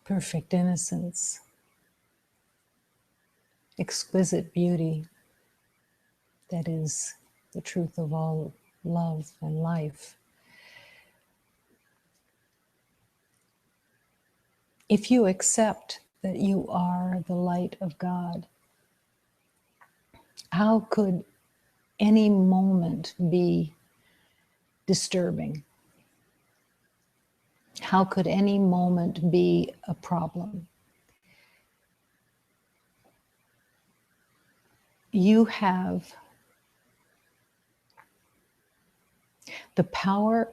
perfect innocence, exquisite beauty that is the truth of all love and life. If you accept that you are the light of God, how could any moment be disturbing? How could any moment be a problem? You have the power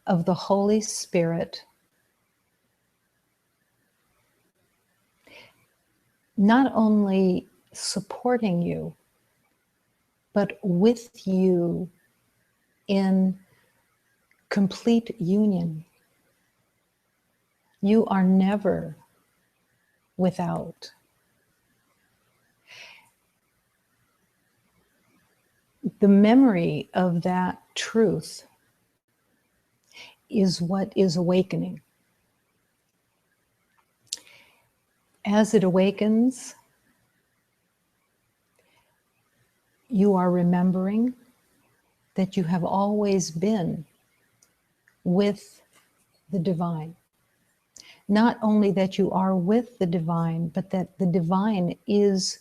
of the Holy Spirit not only supporting you, but with you in complete union. You are never without. The memory of that truth is what is awakening. As it awakens, you are remembering that you have always been with the divine. Not only that you are with the divine, but that the divine is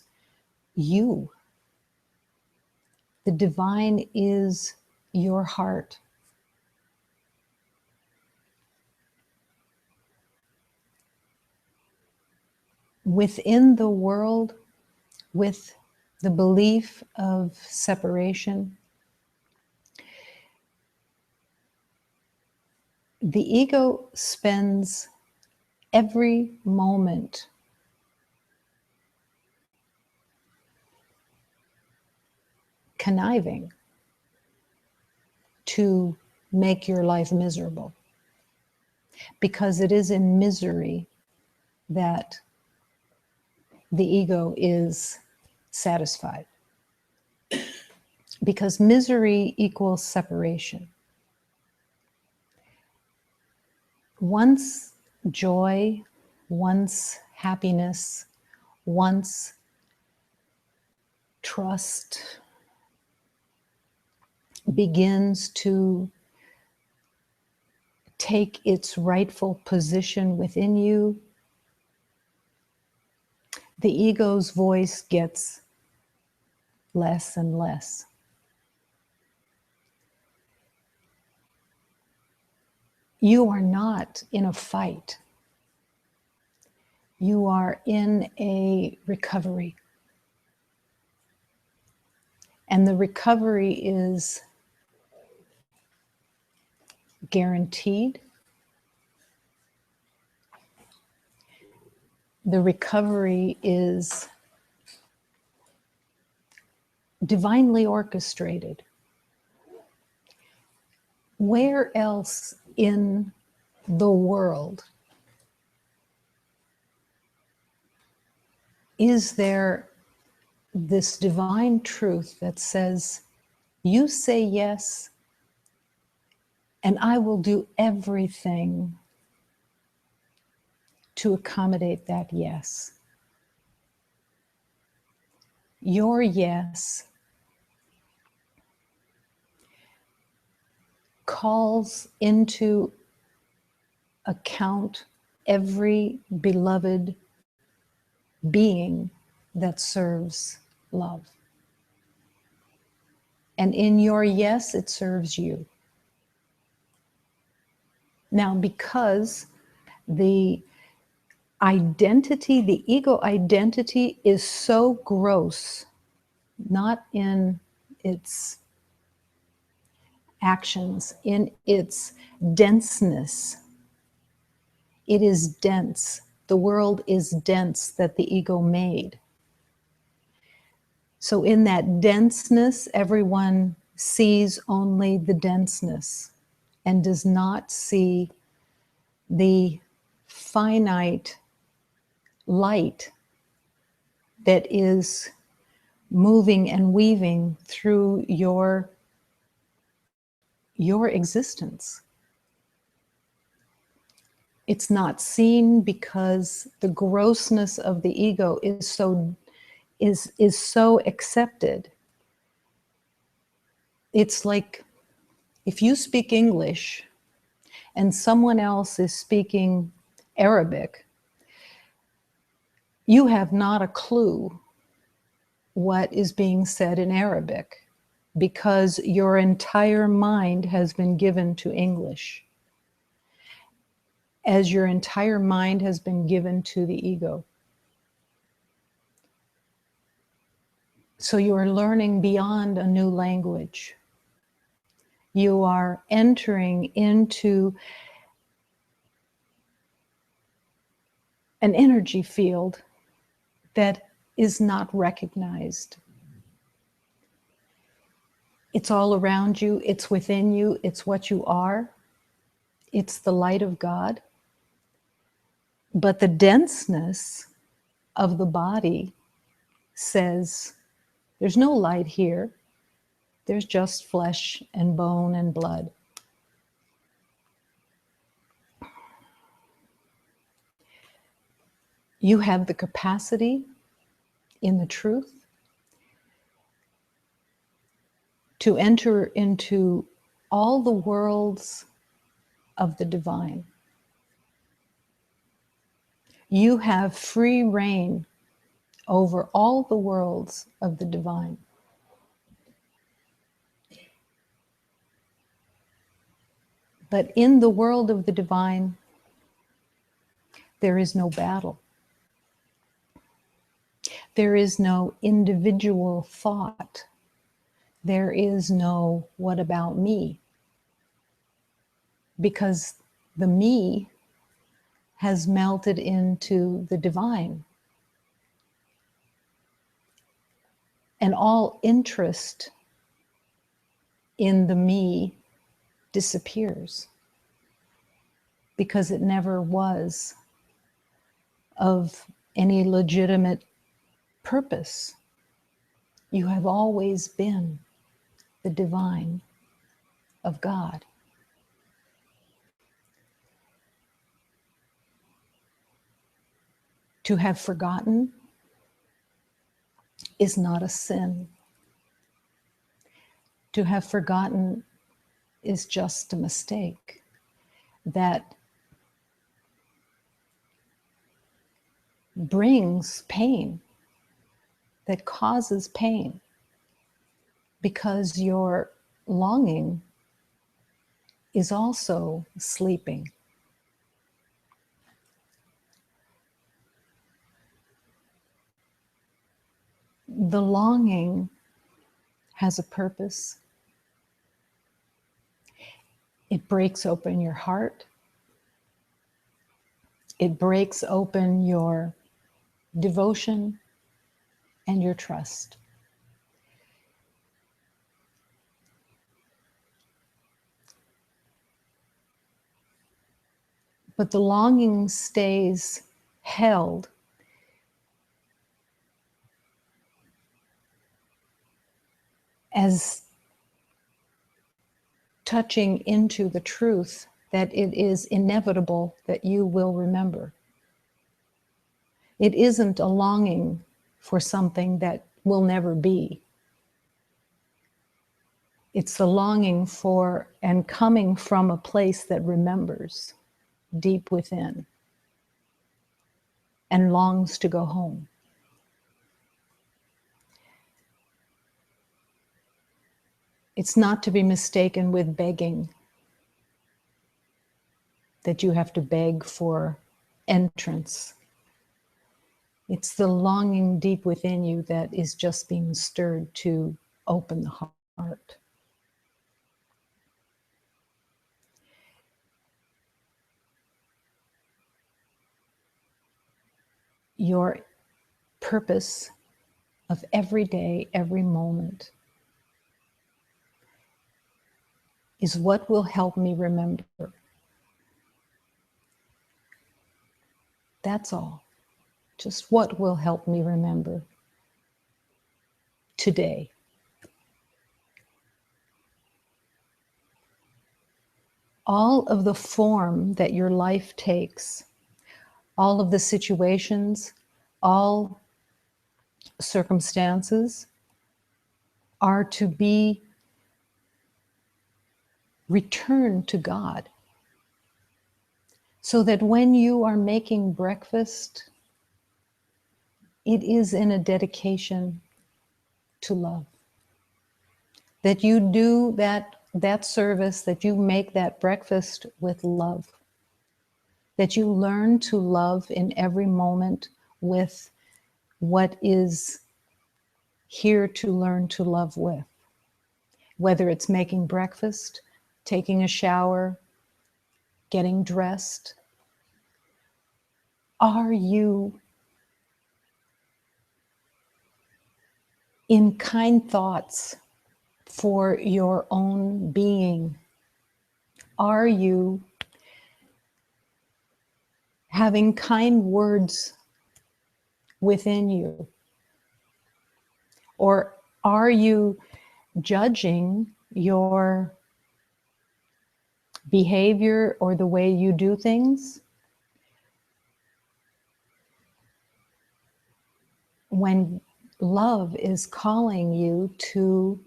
you. The divine is your heart. Within the world, with the belief of separation, the ego spends every moment conniving to make your life miserable, because it is in misery that the ego is satisfied, because misery equals separation. Once joy, once happiness, once trust begins to take its rightful position within you, the ego's voice gets less and less. You are not in a fight. You are in a recovery. And the recovery is guaranteed. The recovery is divinely orchestrated. Where else in the world is there this divine truth that says, you say yes, and I will do everything to accommodate that yes? Your yes calls into account every beloved being that serves love. And in your yes, it serves you. Now, because the identity, the ego identity is so gross, not in its actions, in its denseness. It is dense. The world is dense that the ego made. So in that denseness, everyone sees only the denseness and does not see the finite light that is moving and weaving through your existence. It's not seen because the grossness of the ego is so accepted. It's like if you speak English and someone else is speaking Arabic, you have not a clue what is being said in Arabic because your entire mind has been given to English, as your entire mind has been given to the ego. So you are learning beyond a new language. You are entering into an energy field that is not recognized. It's all around you, it's within you, it's what you are. It's the light of God. But the denseness of the body says, there's no light here. There's just flesh and bone and blood. You have the capacity in the truth to enter into all the worlds of the divine. You have free reign over all the worlds of the divine. But in the world of the divine, there is no battle. There is no individual thought. There is no, what about me? Because the me has melted into the divine. And all interest in the me disappears because it never was of any legitimate purpose. You have always been the divine of God. To have forgotten is not a sin. To have forgotten is just a mistake that brings pain, that causes pain, because your longing is also sleeping. The longing has a purpose. It breaks open your heart. It breaks open your devotion and your trust. But the longing stays held as touching into the truth that it is inevitable that you will remember. It isn't a longing for something that will never be. It's the longing for and coming from a place that remembers deep within and longs to go home. It's not to be mistaken with begging, that you have to beg for entrance. It's the longing deep within you that is just being stirred to open the heart. Your purpose of every day, every moment, is what will help me remember. That's all. Just what will help me remember today. all of the form that your life takes, all of the situations, all circumstances are to be returned to God. So that when you are making breakfast, it is in a dedication to love. That you do that service, that you make that breakfast with love. That you learn to love in every moment with what is here to learn to love with. Whether it's making breakfast, taking a shower, getting dressed. Are you in kind thoughts for your own being? Are you having kind words within you? Or are you judging your behavior or the way you do things when love is calling you to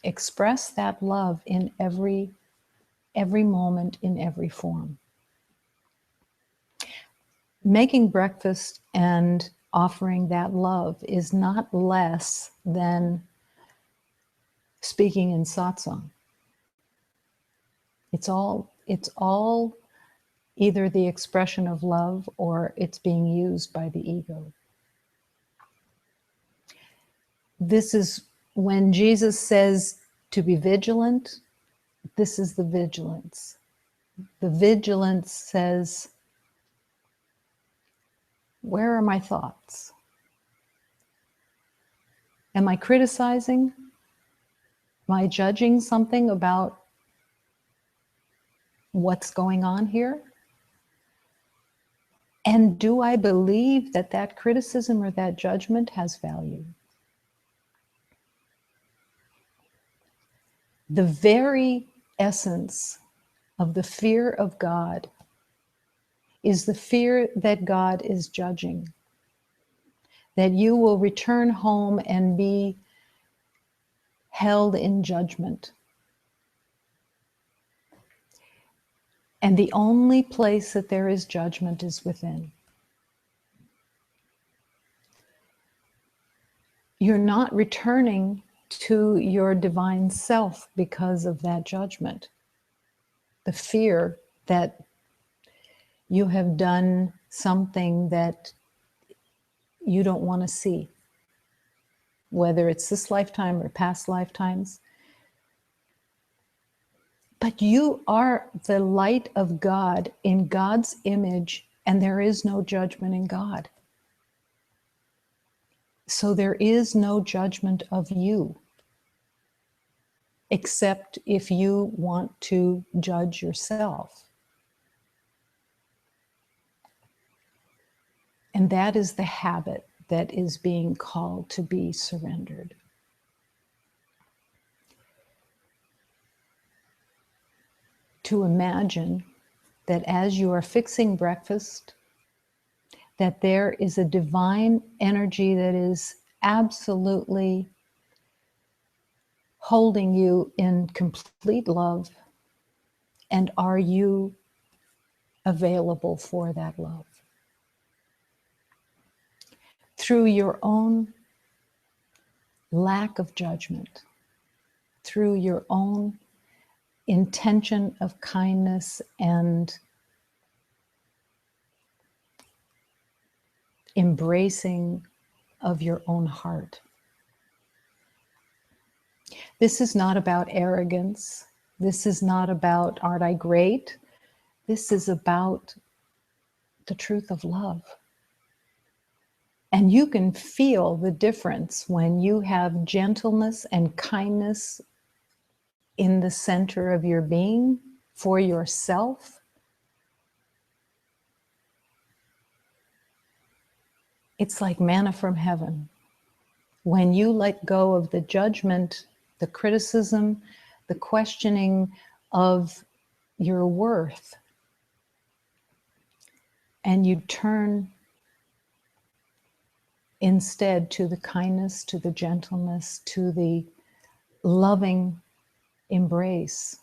express that love in every moment, in every form? Making breakfast and offering that love is not less than speaking in satsang. It's all either the expression of love or it's being used by the ego. This is when Jesus says to be vigilant, this is the vigilance. The vigilance says, where are my thoughts? Am I criticizing? Am I judging something about what's going on here? And do I believe that that criticism or that judgment has value? The very essence of the fear of God is the fear that God is judging, that you will return home and be held in judgment. And the only place that there is judgment is within. You're not returning to your divine self because of that judgment. The fear that you have done something that you don't want to see, whether it's this lifetime or past lifetimes. But you are the light of God in God's image, and there is no judgment in God. So there is no judgment of you, except if you want to judge yourself. And that is the habit that is being called to be surrendered. To imagine that as you are fixing breakfast, that there is a divine energy that is absolutely holding you in complete love. And are you available for that love? Through your own lack of judgment, through your own intention of kindness and embracing of your own heart. This is not about arrogance. This is not about, aren't I great? This is about the truth of love. And you can feel the difference when you have gentleness and kindness in the center of your being for yourself. It's like manna from heaven. When you let go of the judgment, the criticism, the questioning of your worth, and you turn instead to the kindness, to the gentleness, to the loving embrace.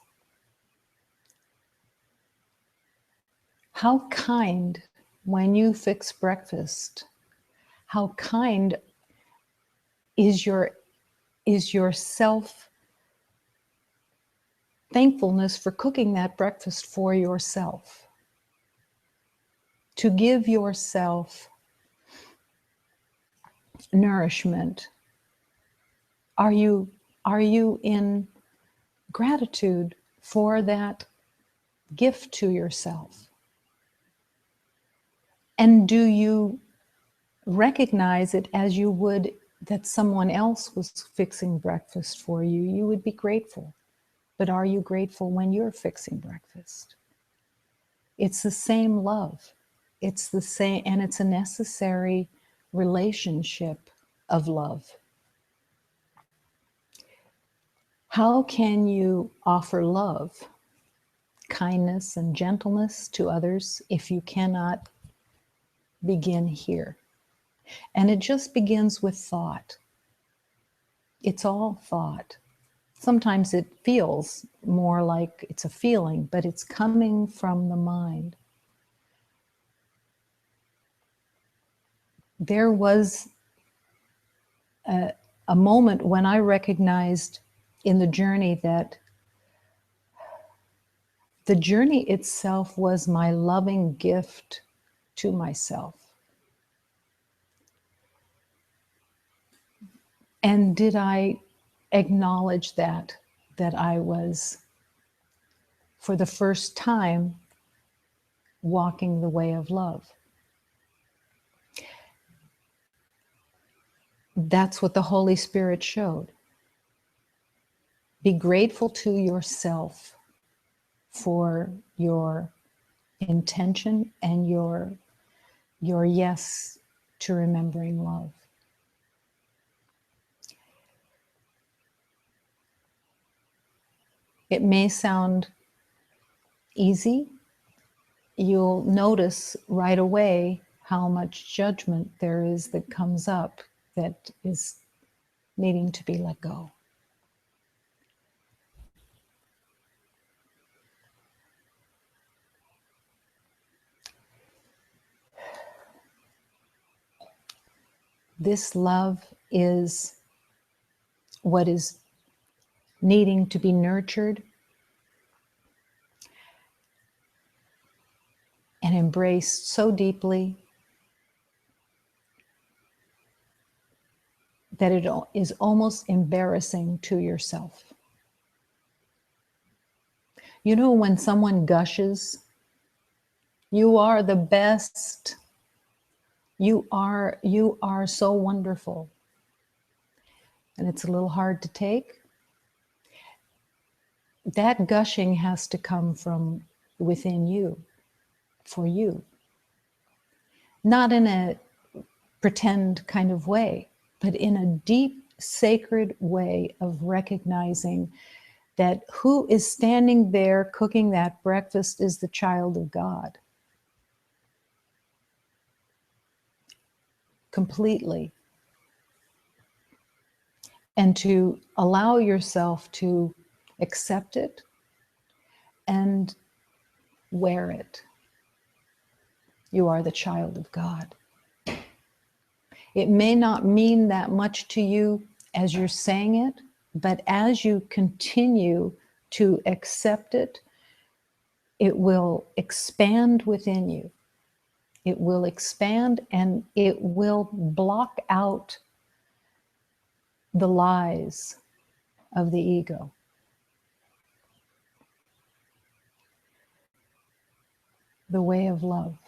How kind when you fix breakfast, how kind is your self thankfulness for cooking that breakfast for yourself. To give yourself nourishment. Are you in gratitude for that gift to yourself? And do you recognize it as you would that someone else was fixing breakfast for you? You would be grateful. But are you grateful when you're fixing breakfast? It's the same love. It's the same, and it's a necessary relationship of love. How can you offer love, kindness, and gentleness to others if you cannot begin here? And it just begins with thought. It's all thought. Sometimes it feels more like it's a feeling, but it's coming from the mind. There was a moment when I recognized in the journey that the journey itself was my loving gift to myself. And did I acknowledge that I was, for the first time, walking the way of love? That's what the Holy Spirit showed. Be grateful to yourself for your intention and your yes to remembering love. It may sound easy. You'll notice right away how much judgment there is that comes up that is needing to be let go. This love is what is needing to be nurtured and embraced so deeply that it is almost embarrassing to yourself. You know, when someone gushes, you are the best. You are so wonderful. And it's a little hard to take. That gushing has to come from within you, for you. Not in a pretend kind of way, but in a deep, sacred way of recognizing that who is standing there cooking that breakfast is the child of God. Completely. And to allow yourself to accept it and wear it. You are the child of God. It may not mean that much to you as you're saying it, but as you continue to accept it, it will expand within you. It will expand and it will block out the lies of the ego. The way of love.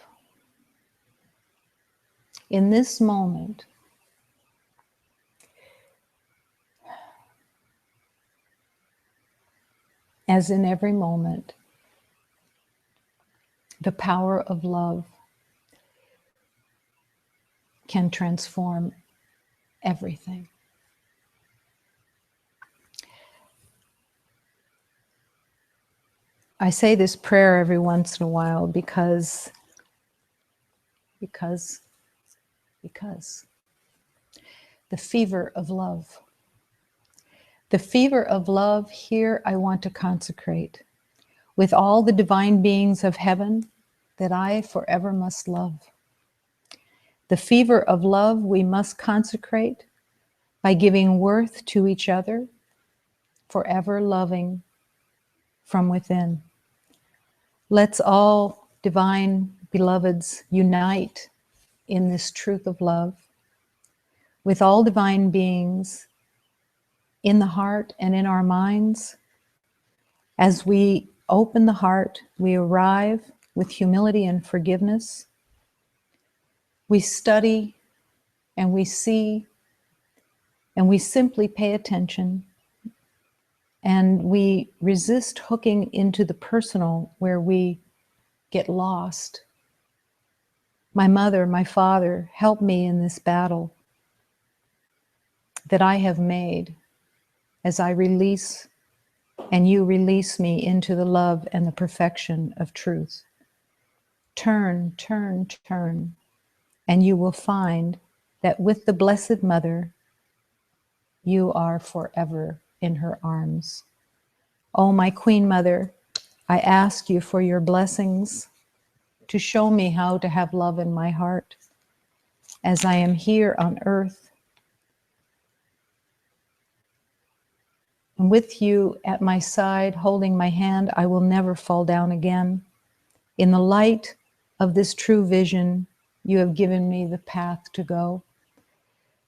In this moment, as in every moment, the power of love can transform everything. I say this prayer every once in a while because the fever of love. The fever of love here I want to consecrate with all the divine beings of heaven that I forever must love. The fever of love we must consecrate by giving worth to each other, forever loving from within. Let's all divine beloveds unite in this truth of love with all divine beings in the heart and in our minds. As we open the heart, we arrive with humility and forgiveness. We study and we see and we simply pay attention, and we resist hooking into the personal where we get lost. My mother, my father, help me in this battle that I have made as I release and you release me into the love and the perfection of truth. Turn, turn, turn, and you will find that with the Blessed Mother, you are forever in her arms. Oh, my Queen Mother, I ask you for your blessings to show me how to have love in my heart as I am here on earth. And with you at my side, holding my hand, I will never fall down again. In the light of this true vision, you have given me the path to go.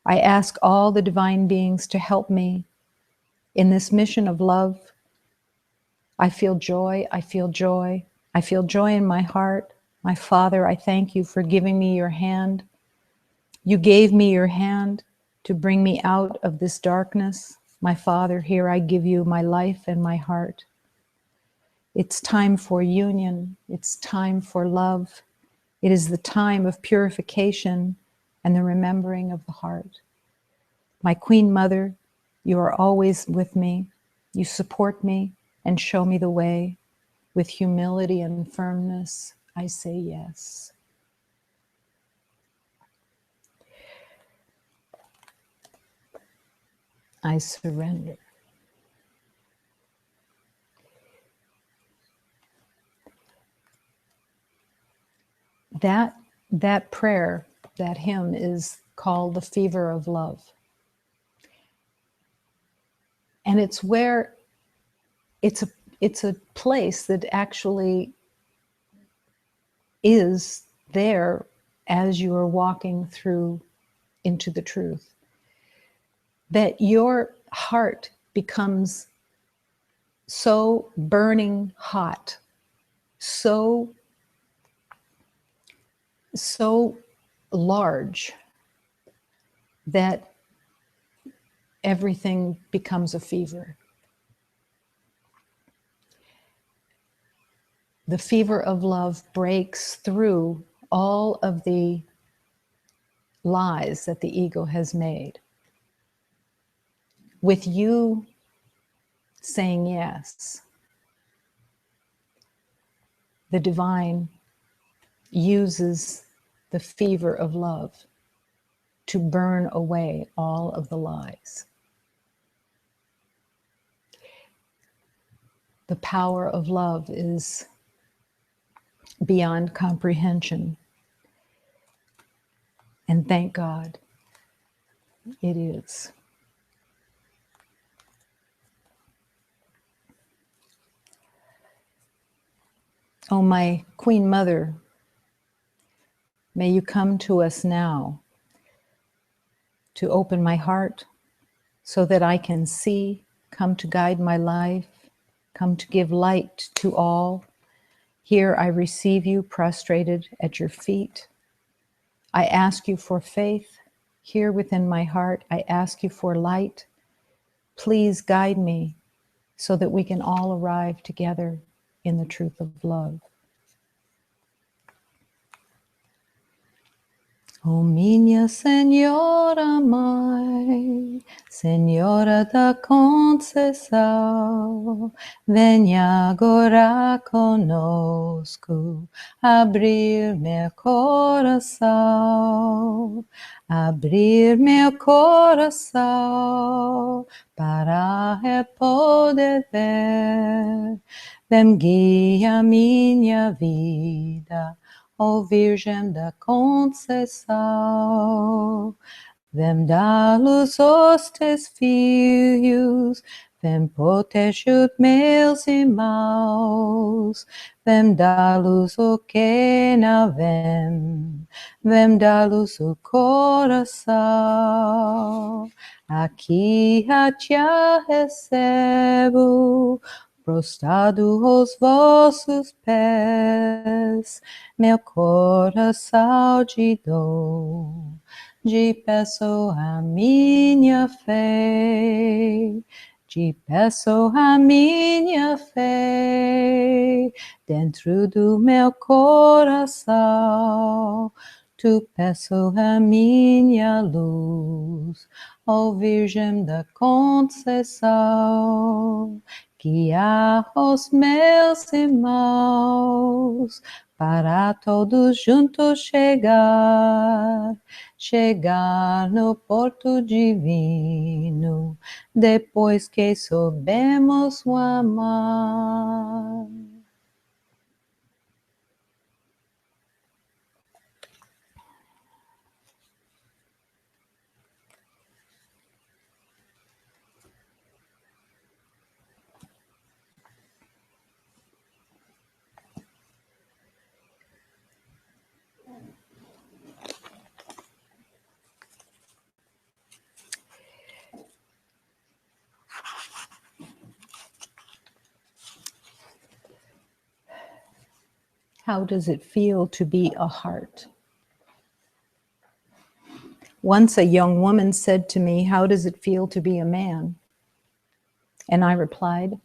I ask all the divine beings to help me in this mission of love. I feel joy, I feel joy. I feel joy in my heart. My Father, I thank you for giving me your hand. You gave me your hand to bring me out of this darkness. My Father, here I give you my life and my heart. It's time for union. It's time for love. It is the time of purification and the remembering of the heart. My Queen Mother, you are always with me. You support me and show me the way. With humility and firmness, I say yes. I surrender. That prayer, that hymn is called The Fever of Love. And it's where it's a place that actually is there as you are walking through into the truth. That your heart becomes so burning hot, so large that everything becomes a fever. The fever of love breaks through all of the lies that the ego has made. With you saying yes, the divine uses the fever of love to burn away all of the lies. The power of love is beyond comprehension. And thank God, it is. Oh, my Queen Mother, may you come to us now to open my heart so that I can see, come to guide my life, come to give light to all. Here I receive you prostrated at your feet. I ask you for faith. Here within my heart, I ask you for light. Please guide me so that we can all arrive together in the truth of love. Oh, minha Senhora Mãe, Senhora da Conceição, venha agora conosco, abrir meu coração, abrir meu coração, para eu poder ver. Vem guia minha vida, ó Virgem da Conceição, vem dar luz aos teus filhos, vem proteger meus irmãos, vem dar luz ao que não vem dar luz ao coração. Aqui a te recebo, prostrado aos vossos pés, meu coração te dou, te peço a minha fé, te peço a minha fé, dentro do meu coração, tu peço a minha luz, ó Virgem da Conceição, guia os meus irmãos, para todos juntos chegar no porto divino, depois que soubemos o amar. How does it feel to be a heart? Once a young woman said to me, how does it feel to be a man? And I replied,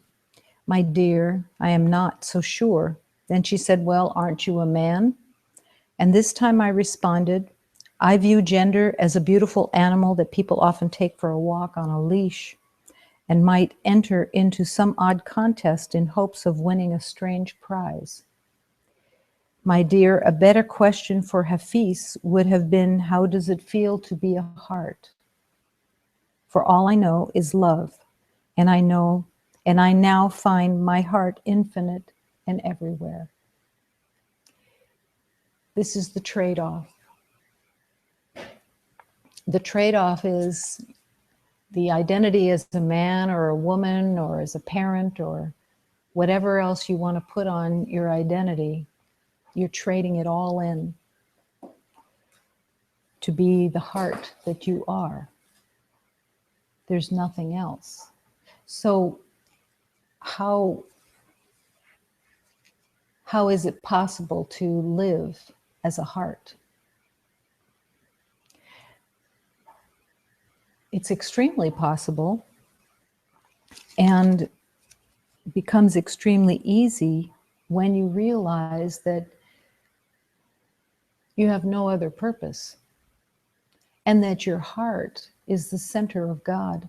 my dear, I am not so sure. Then she said, well, aren't you a man? And this time I responded, I view gender as a beautiful animal that people often take for a walk on a leash and might enter into some odd contest in hopes of winning a strange prize. My dear, a better question for Hafiz would have been, how does it feel to be a heart? For all I know is love, and I now find my heart infinite and everywhere. This is the trade-off. The trade-off is the identity as a man or a woman or as a parent or whatever else you want to put on your identity. You're trading it all in to be the heart that you are. There's nothing else. So how is it possible to live as a heart? It's extremely possible and becomes extremely easy when you realize that you have no other purpose and that your heart is the center of God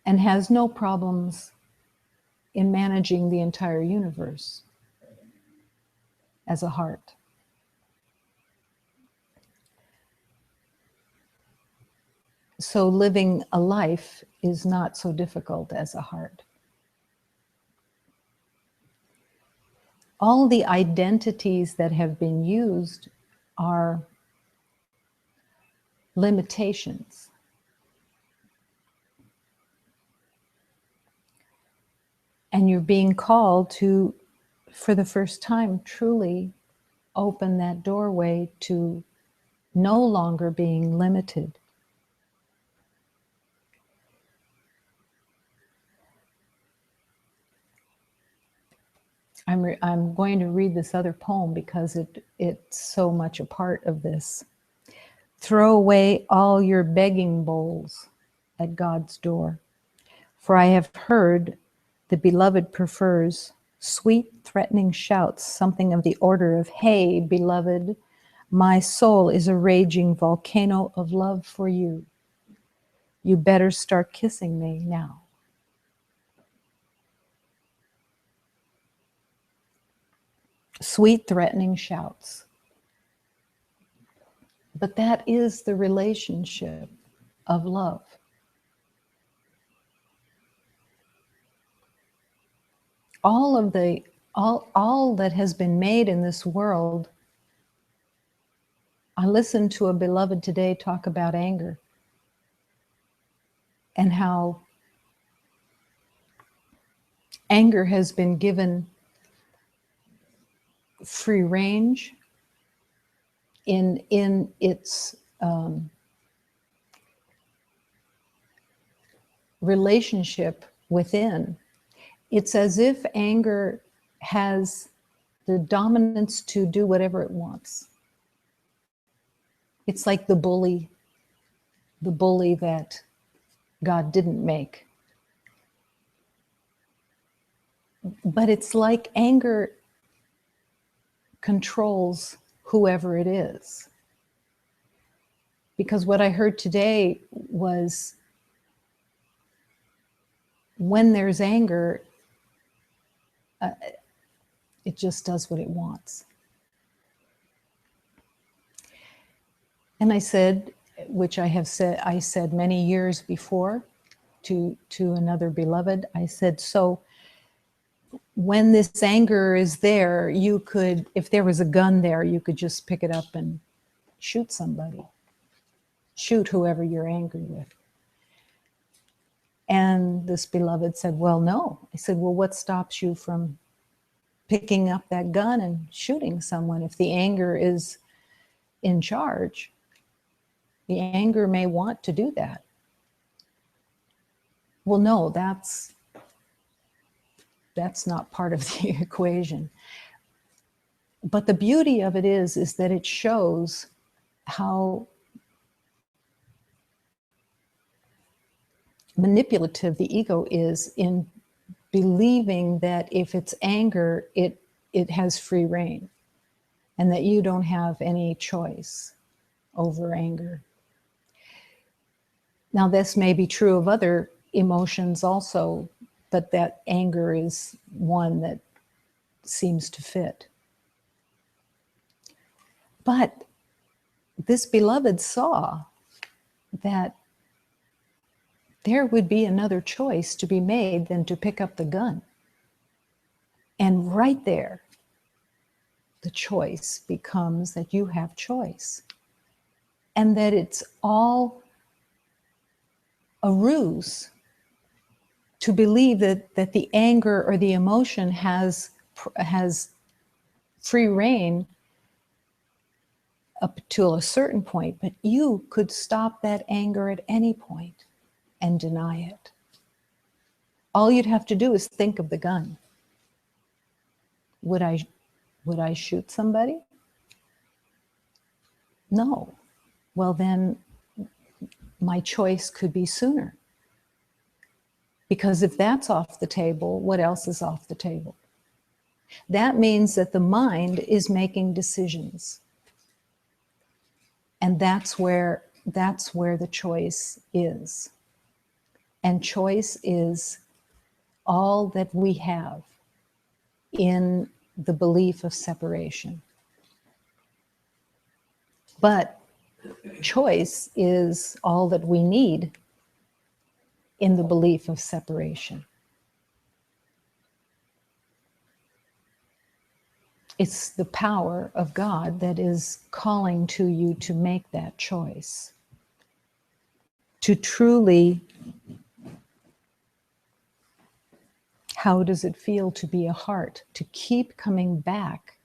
and has no problems in managing the entire universe as a heart. So living a life is not so difficult as a heart. All the identities that have been used are limitations. And you're being called to, for the first time, truly open that doorway to no longer being limited. I'm going to read this other poem because it's so much a part of this. Throw away all your begging bowls at God's door, for I have heard the beloved prefers sweet, threatening shouts, something of the order of, hey, beloved, My soul is a raging volcano of love for you. You better start kissing me now. Sweet threatening shouts. But that is the relationship of love. All that has been made in this world. I listened to a beloved today talk about anger and how anger has been given free range in its relationship within. It's as if anger has the dominance to do whatever it wants. It's like the bully that God didn't make. But it's like anger controls whoever it is. Because what I heard today was when there's anger, it just does what it wants. And I said, which I said many years before to another beloved, I said, so when this anger is there, you could, if there was a gun there, you could just pick it up and shoot somebody. Shoot whoever you're angry with. And this beloved said, well, no. I said, well, what stops you from picking up that gun and shooting someone if the anger is in charge? The anger may want to do that. Well, no, that's not part of the equation. But the beauty of it is that it shows how manipulative the ego is in believing that if it's anger, it has free reign and that you don't have any choice over anger. Now, this may be true of other emotions also, but that anger is one that seems to fit. But this beloved saw that there would be another choice to be made than to pick up the gun. And right there, the choice becomes that you have choice. And that it's all a ruse to believe that the anger or the emotion has free reign up to a certain point, but you could stop that anger at any point and deny it. All you'd have to do is think of the gun. Would I shoot somebody? No. Well, then my choice could be sooner. Because if that's off the table, what else is off the table? That means that the mind is making decisions. And that's where the choice is. And choice is all that we have in the belief of separation. But choice is all that we need in the belief of separation. It's the power of God that is calling to you to make that choice. To truly, how does it feel to be a heart? To keep coming back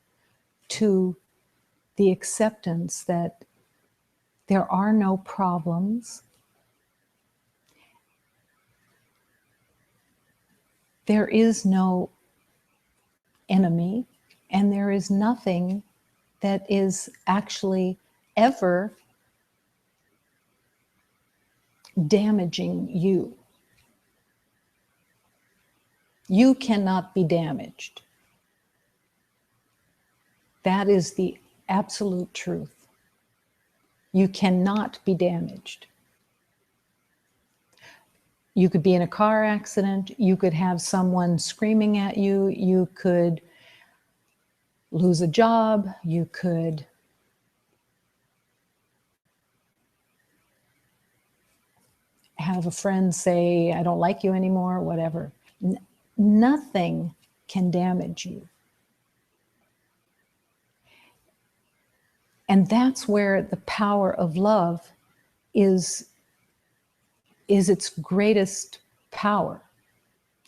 to the acceptance that there are no problems. There is no enemy, and there is nothing that is actually ever damaging you. You cannot be damaged. That is the absolute truth. You cannot be damaged. You could be in a car accident. You could have someone screaming at you. You could lose a job. You could have a friend say, I don't like you anymore, whatever. Nothing can damage you. And that's where the power of love is its greatest power,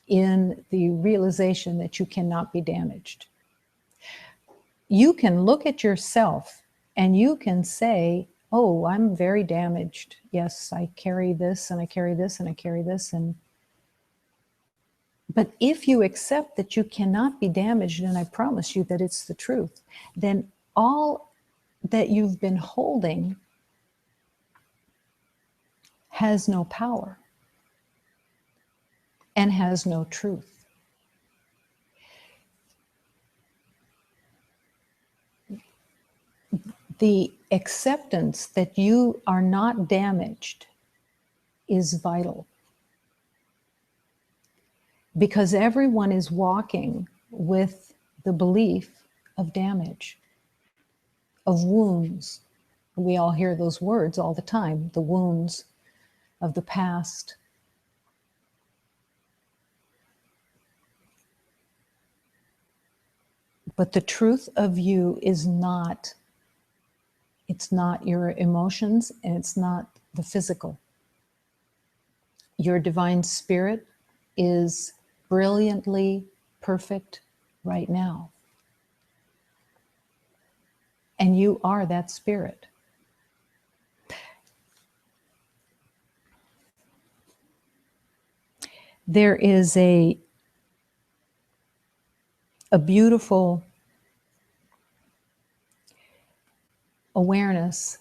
in the realization that you cannot be damaged. You can look at yourself and you can say, oh, I'm very damaged. Yes, I carry this and I carry this and I carry this. But if you accept that you cannot be damaged, and I promise you that it's the truth, then all that you've been holding has no power and has no truth. The acceptance that you are not damaged is vital, because everyone is walking with the belief of damage, of wounds. We all hear those words all the time, the wounds of the past. But the truth of you is not, it's not your emotions, and it's not the physical. Your divine spirit is brilliantly perfect right now. And you are that spirit. There is a beautiful awareness.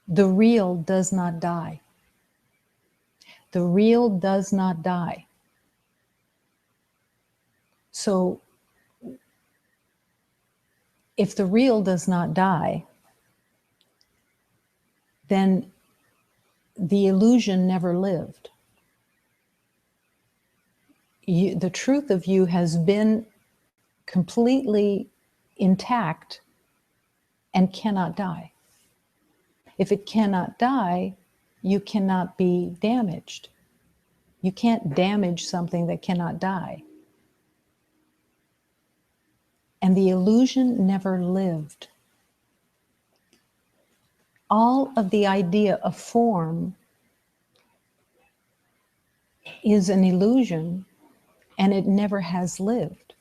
The real does not die. The real does not die. So if the real does not die, then the illusion never lived. The truth of you has been completely intact and cannot die. If it cannot die, you cannot be damaged. You can't damage something that cannot die. And the illusion never lived. All of the idea of form is an illusion, and it never has lived.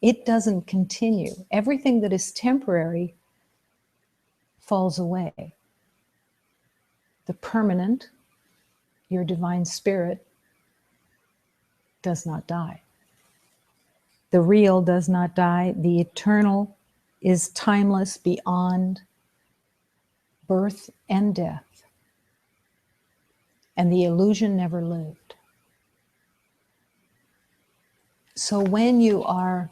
It doesn't continue. Everything that is temporary falls away. The permanent, your divine spirit, does not die. The real does not die. The eternal is timeless beyond birth and death. And the illusion never lived. So when you are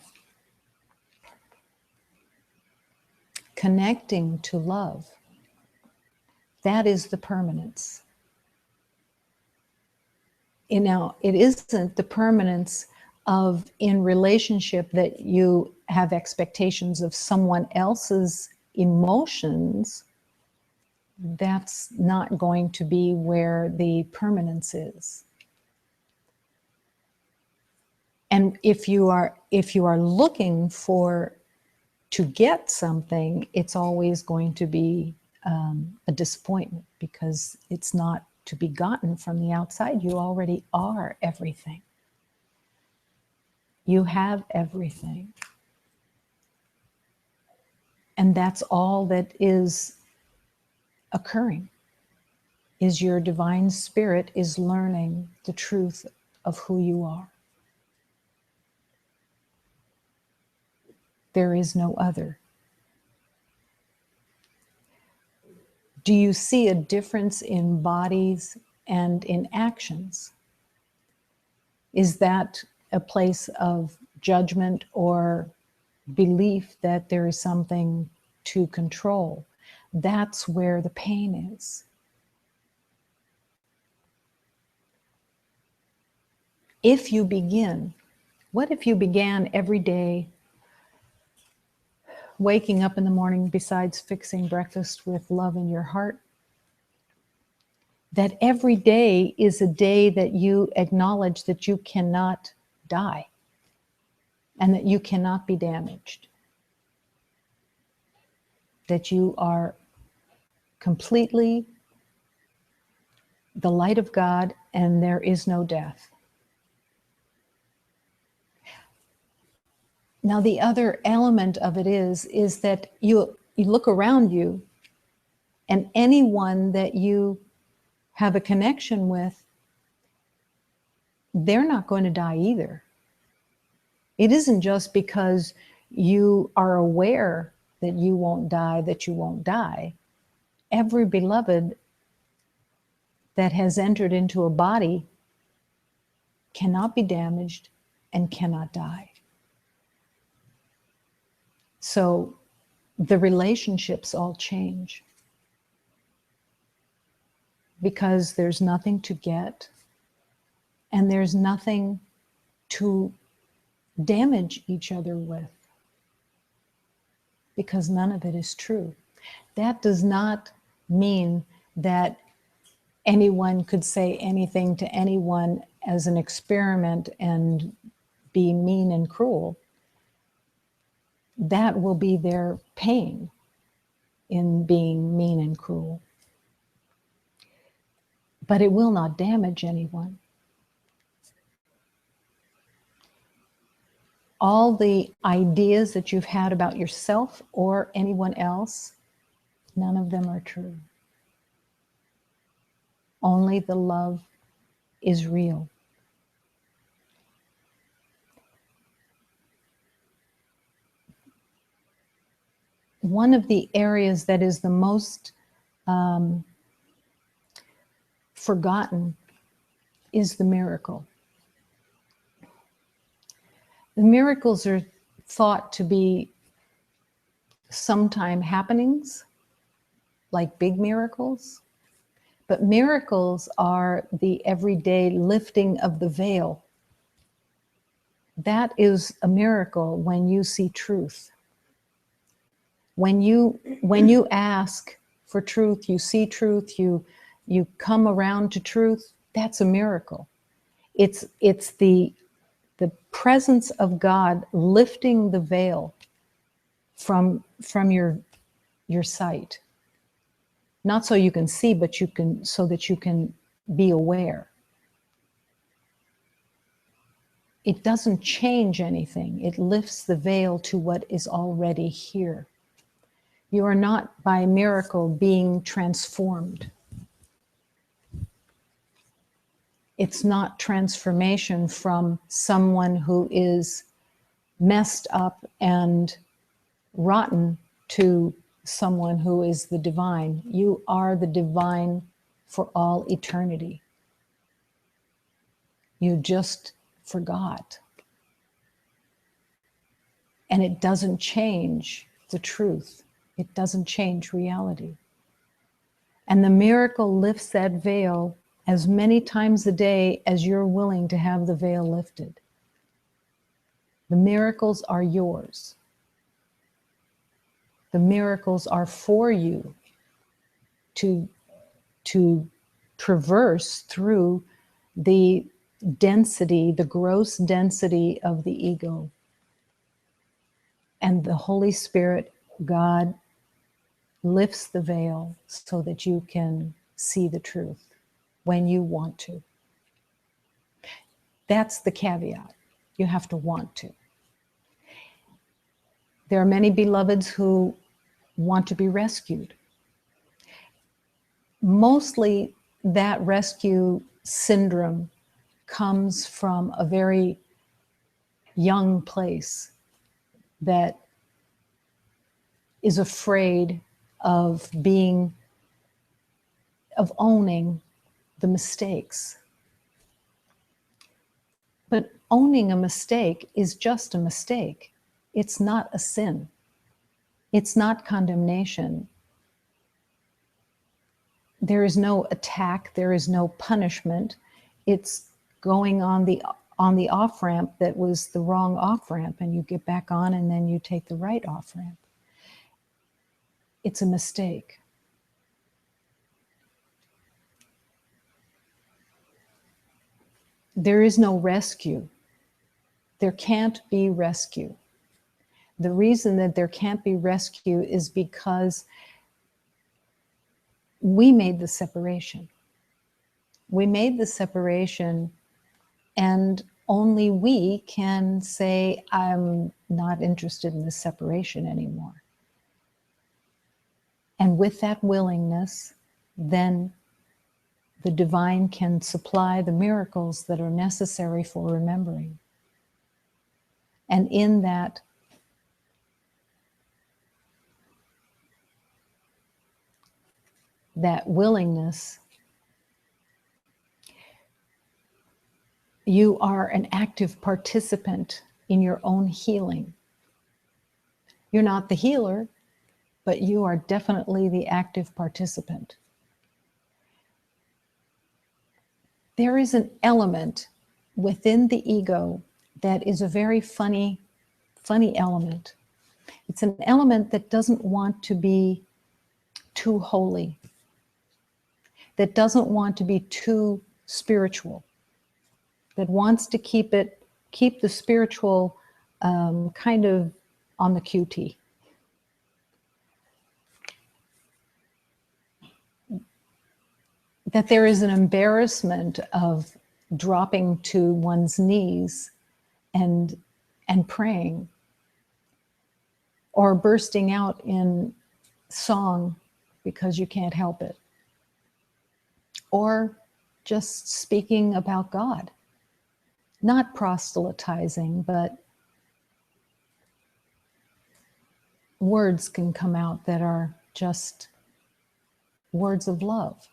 connecting to love, that is the permanence. Now, it isn't the permanence of, in relationship, that you have expectations of someone else's emotions. That's not going to be where the permanence is. And if you are looking to get something, it's always going to be a disappointment, because it's not to be gotten from the outside. You already are everything. You have everything. And that's all that is occurring, is your divine spirit is learning the truth of who you are. There is no other. Do you see a difference in bodies and in actions? Is that a place of judgment or belief that there is something to control. That's where the pain is. If you begin, what if you began every day waking up in the morning, besides fixing breakfast with love in your heart, that every day is a day that you acknowledge that you cannot die and that you cannot be damaged, that you are completely the light of God and there is no death. Now, the other element of it is that you look around you, and anyone that you have a connection with, they're not going to die either. It isn't just because you are aware that you won't die, that you won't die. Every beloved that has entered into a body cannot be damaged and cannot die. So the relationships all change because there's nothing to get and there's nothing to damage each other with, because none of it is true. That does not mean that anyone could say anything to anyone as an experiment and be mean and cruel. That will be their pain in being mean and cruel. But it will not damage anyone. All the ideas that you've had about yourself or anyone else, none of them are true. Only the love is real. One of the areas that is the most forgotten is the miracle. The miracles are thought to be sometime happenings, like big miracles, but miracles are the everyday lifting of the veil. That is a miracle when you see truth. When you ask for truth, you see truth, you come around to truth, that's a miracle. It's the presence of God lifting the veil from your sight. Not so you can see, but so that you can be aware. It doesn't change anything. It lifts the veil to what is already here. You are not by miracle being transformed. It's not transformation from someone who is messed up and rotten to someone who is the divine. You are the divine for all eternity. You just forgot. And it doesn't change the truth. It doesn't change reality. And the miracle lifts that veil as many times a day as you're willing to have the veil lifted. The miracles are yours. The miracles are for you to traverse through the density, the gross density of the ego. And the Holy Spirit, God, lifts the veil so that you can see the truth when you want to. That's the caveat. You have to want to. There are many beloveds who want to be rescued. Mostly that rescue syndrome comes from a very young place that is afraid of owning the mistakes. But owning a mistake is just a mistake. It's not a sin. It's not condemnation. There is no attack. There is no punishment. It's going on the off-ramp that was the wrong off-ramp, and you get back on and then you take the right off-ramp. It's a mistake. There is no rescue. There can't be rescue. The reason that there can't be rescue is because we made the separation. We made the separation, and only we can say, I'm not interested in this separation anymore. And with that willingness, then the divine can supply the miracles that are necessary for remembering. And in that, willingness, you are an active participant in your own healing. You're not the healer, but you are definitely the active participant. There is an element within the ego that is a very funny element. It's an element that doesn't want to be too holy, that doesn't want to be too spiritual, that wants to keep the spiritual kind of on the QT. That there is an embarrassment of dropping to one's knees and praying, or bursting out in song because you can't help it, or just speaking about God, not proselytizing, but words can come out that are just words of love.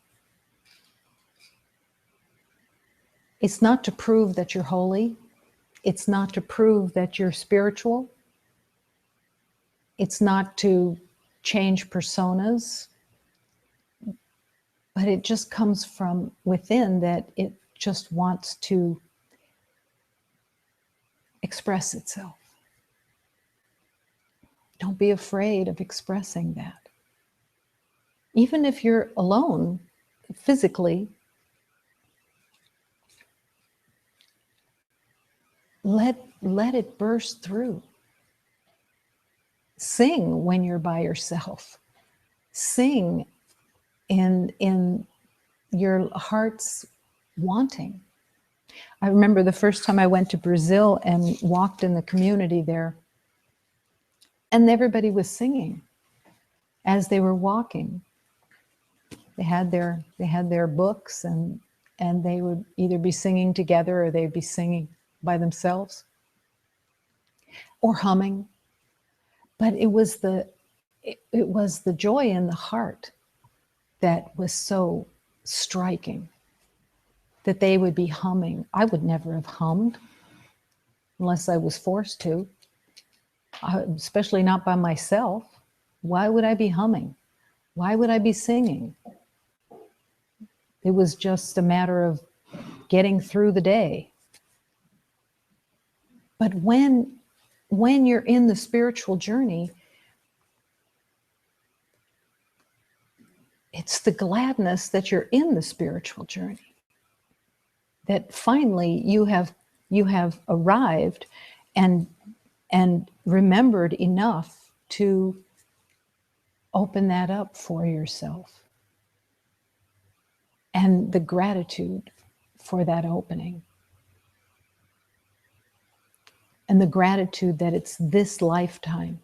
It's not to prove that you're holy. It's not to prove that you're spiritual. It's not to change personas. But it just comes from within, that it just wants to express itself. Don't be afraid of expressing that. Even if you're alone physically, let it burst through. Sing when you're by yourself. Sing in your heart's wanting. I remember the first time I went to Brazil and walked in the community there, and everybody was singing as they were walking. They had their books, and they would either be singing together or they'd be singing by themselves or humming. But it was the joy in the heart that was so striking, that they would be humming. I would never have hummed unless I was forced to, especially not by myself. Why would I be humming? Why would I be singing? It was just a matter of getting through the day. But when you're in the spiritual journey, it's the gladness that you're in the spiritual journey, that finally you have arrived and remembered enough to open that up for yourself, and the gratitude for that opening, and the gratitude that it's this lifetime,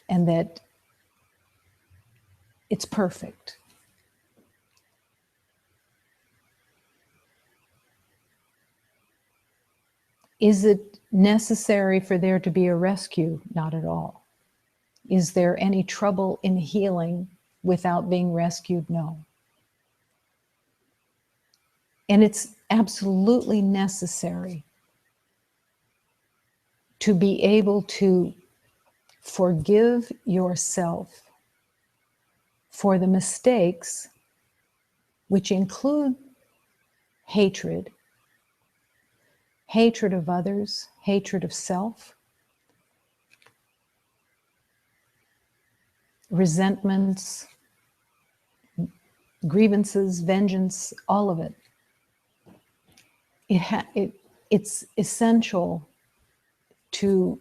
and that it's perfect. Is it necessary for there to be a rescue? Not at all. Is there any trouble in healing without being rescued? No. And it's absolutely necessary to be able to forgive yourself for the mistakes, which include hatred, hatred of others, hatred of self, resentments, grievances, vengeance, all of it. It's essential to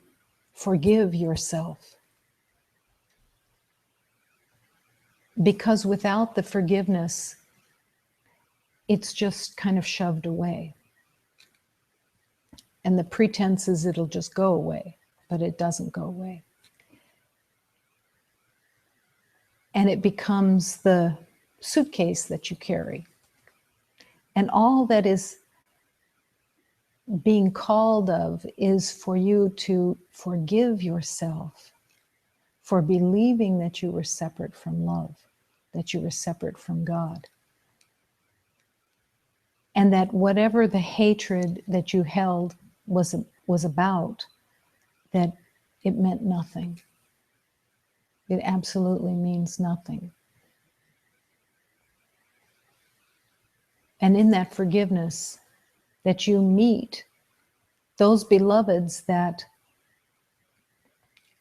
forgive yourself, because without the forgiveness, it's just kind of shoved away. And the pretense is it'll just go away, but it doesn't go away. And it becomes the suitcase that you carry. And all that is being called of is for you to forgive yourself for believing that you were separate from love, that you were separate from God. And that whatever the hatred that you held was about, that it meant nothing. It absolutely means nothing. And in that forgiveness, that you meet those beloveds that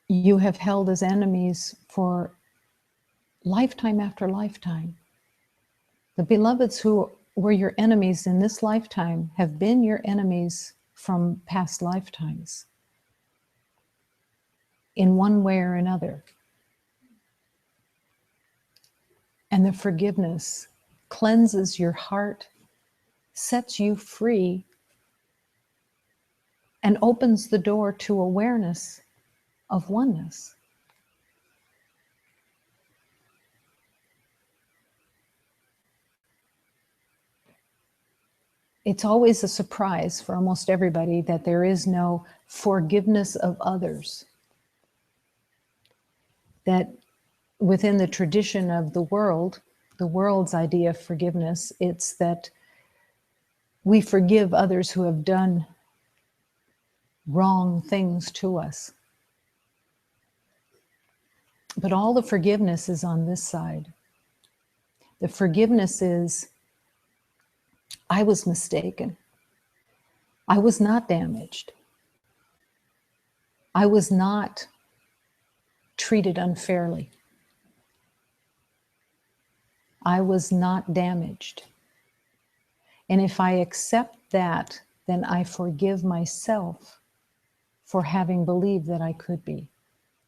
you have held as enemies for lifetime after lifetime. The beloveds who were your enemies in this lifetime have been your enemies from past lifetimes, in one way or another. And the forgiveness cleanses your heart, sets you free, and opens the door to awareness of oneness. It's always a surprise for almost everybody that there is no forgiveness of others. That within the tradition of the world's idea of forgiveness, it's that we forgive others who have done wrong things to us. But all the forgiveness is on this side. The forgiveness is, I was mistaken. I was not damaged. I was not treated unfairly. I was not damaged. And if I accept that, then I forgive myself for having believed that I could be,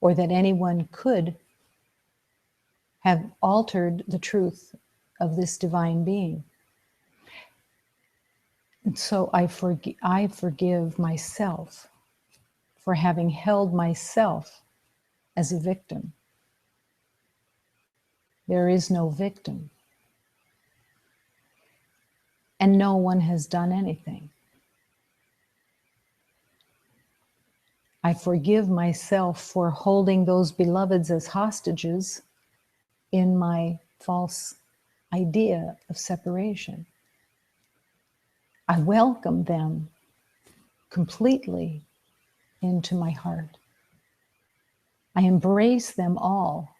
or that anyone could have altered the truth of this divine being. And so I forgive myself for having held myself as a victim. There is no victim. And no one has done anything. I forgive myself for holding those beloveds as hostages in my false idea of separation. I welcome them completely into my heart. I embrace them all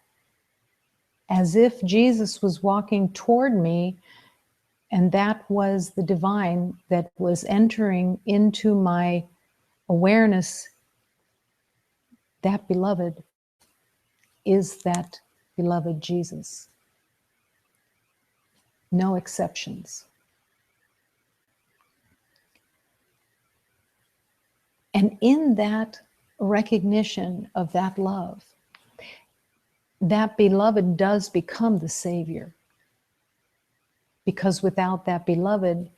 as if Jesus was walking toward me, and that was the divine that was entering into my awareness. That beloved is that beloved Jesus. No exceptions. And in that recognition of that love, that beloved does become the Savior. Because without that beloved,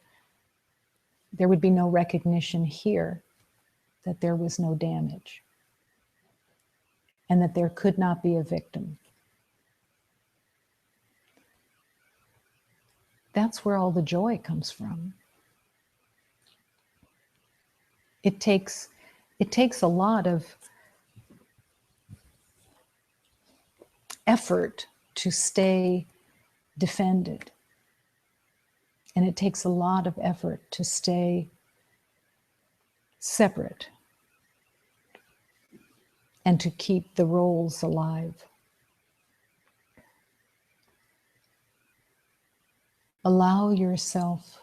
there would be no recognition here that there was no damage and that there could not be a victim. That's where all the joy comes from. It takes a lot of effort to stay defended. And it takes a lot of effort to stay separate. and to keep the roles alive. Allow yourself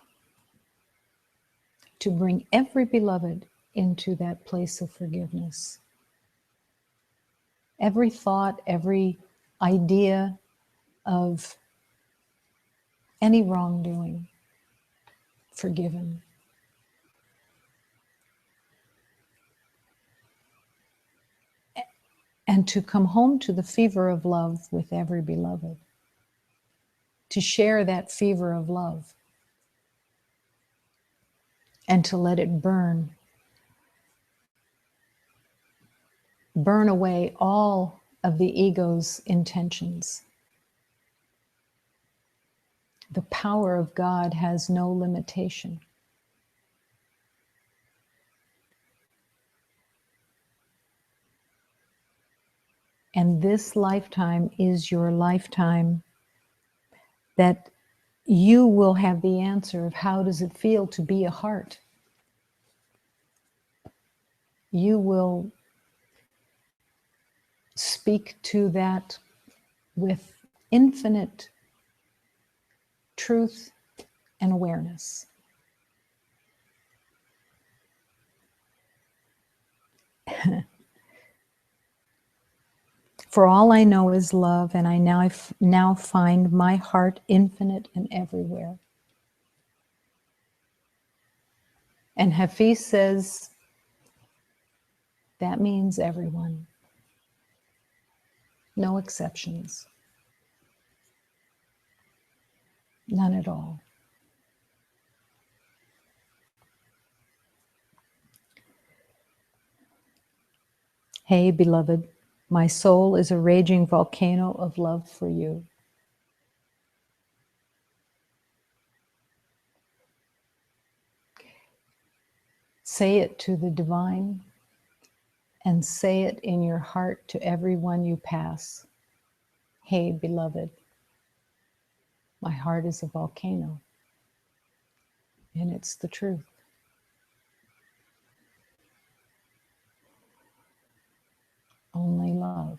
to bring every beloved into that place of forgiveness. Every thought, every idea of any wrongdoing, forgiven. And to come home to the fever of love with every beloved. To share that fever of love. And to let it burn. Burn away all of the ego's intentions. The power of God has no limitation. And this lifetime is your lifetime that you will have the answer of how does it feel to be a heart. You will speak to that with infinite truth and awareness. For all I know is love, and I now find my heart infinite and everywhere. And Hafiz says, that means everyone. No exceptions. None at all. Hey, beloved, my soul is a raging volcano of love for you. Say it to the divine and say it in your heart to everyone you pass. Hey, beloved, my heart is a volcano, and it's the truth. Only love.